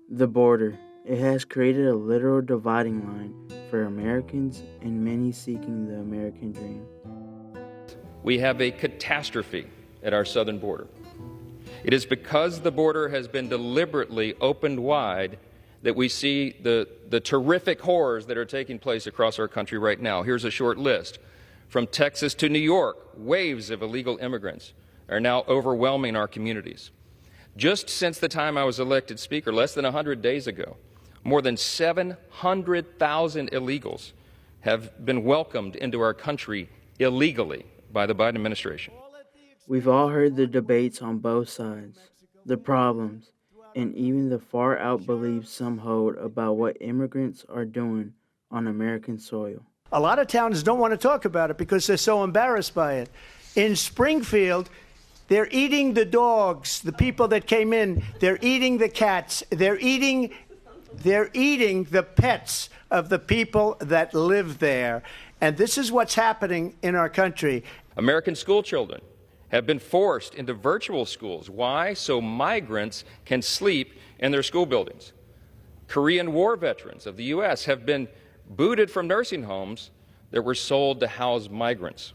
The border. It has created a literal dividing line for Americans and many seeking the American dream. We have a catastrophe at our southern border. It is because the border has been deliberately opened wide that we see the terrific horrors that are taking place across our country right now. Here's a short list. From Texas to New York, waves of illegal immigrants are now overwhelming our communities. Just since the time I was elected Speaker, less than 100 days ago, more than 700,000 illegals have been welcomed into our country illegally by the Biden administration. We've all heard the debates on both sides, the problems, and even the far-out beliefs some hold about what immigrants are doing on American soil. A lot of towns don't want to talk about it because they're so embarrassed by it. In Springfield, they're eating the dogs, the people that came in. They're eating the cats. They're eating the pets of the people that live there. And this is what's happening in our country. American school children have been forced into virtual schools. Why? So migrants can sleep in their school buildings. Korean War veterans of the U.S. have been booted from nursing homes that were sold to house migrants.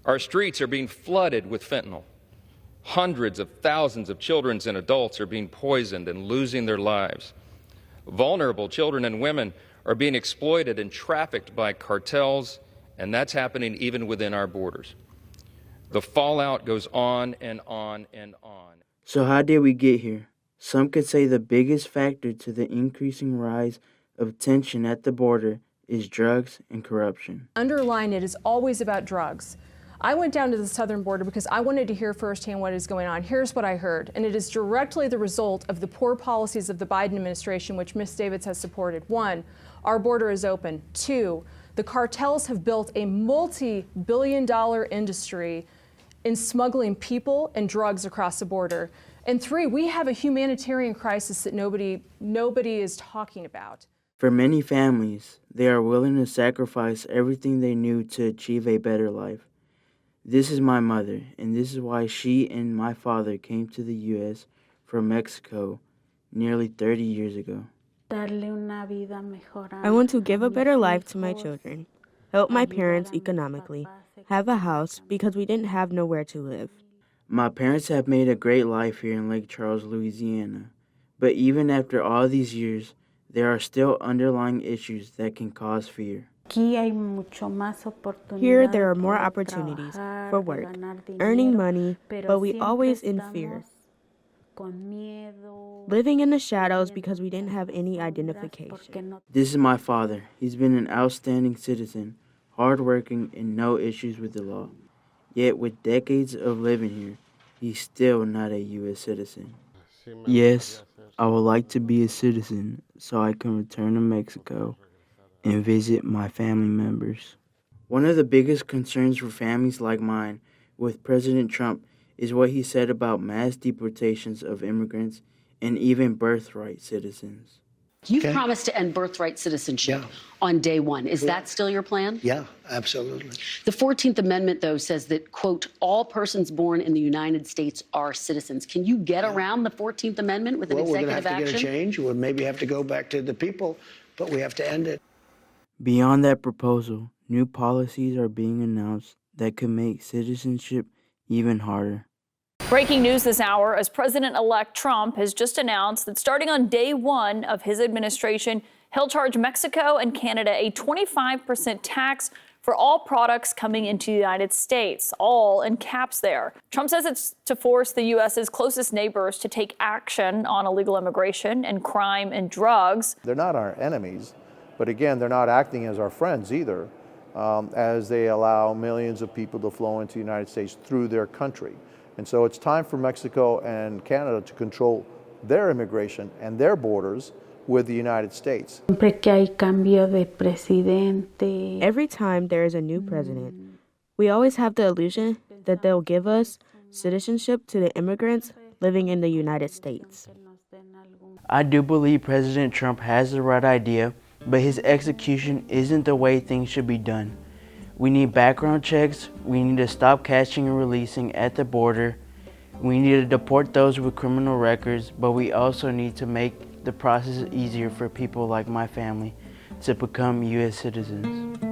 Our streets are being flooded with fentanyl. Hundreds of thousands of children and adults are being poisoned and losing their lives. Vulnerable children and women are being exploited and trafficked by cartels, and that's happening even within our borders. The fallout goes on and on and on. So how did we get here? Some could say the biggest factor to the increasing rise of tension at the border is drugs and corruption. Underline it is always about drugs. I went down to the southern border because I wanted to hear firsthand what is going on. Here's what I heard, and it is directly the result of the poor policies of the Biden administration, which Ms. Davids has supported. 1, our border is open. 2, the cartels have built a multi-billion-dollar industry in smuggling people and drugs across the border. And 3, we have a humanitarian crisis that nobody is talking about. For many families, they are willing to sacrifice everything they knew to achieve a better life. This is my mother, and this is why she and my father came to the U.S. from Mexico nearly 30 years ago. I want to give a better life to my children, help my parents economically, have a house because we didn't have nowhere to live. My parents have made a great life here in Lake Charles, Louisiana, but even after all these years, there are still underlying issues that can cause fear. Here, there are more opportunities for work, earning money, but we always in fear. Living in the shadows because we didn't have any identification. This is my father. He's been an outstanding citizen, hardworking, and no issues with the law. Yet with decades of living here, he's still not a U.S. citizen. Yes, I would like to be a citizen so I can return to Mexico and visit my family members. One of the biggest concerns for families like mine with President Trump is what he said about mass deportations of immigrants and even birthright citizens. You promised to end birthright citizenship on day one. Is that still your plan? Yeah, absolutely. The 14th Amendment, though, says that, quote, all persons born in the United States are citizens. Can you get around the 14th Amendment with an executive action? We're going to have to get a change. We'll maybe have to go back to the people, but we have to end it. Beyond that proposal, new policies are being announced that could make citizenship even harder. Breaking news this hour as President-elect Trump has just announced that starting on day one of his administration, he'll charge Mexico and Canada a 25% tax for all products coming into the United States, all in caps there. Trump says it's to force the U.S.'s closest neighbors to take action on illegal immigration and crime and drugs. They're not our enemies, but again, they're not acting as our friends either, as they allow millions of people to flow into the United States through their country. And so it's time for Mexico and Canada to control their immigration and their borders with the United States. Every time there is a new president, we always have the illusion that they'll give us citizenship to the immigrants living in the United States. I do believe President Trump has the right idea, but his execution isn't the way things should be done. We need background checks, we need to stop catching and releasing at the border, we need to deport those with criminal records, but we also need to make the process easier for people like my family to become U.S. citizens.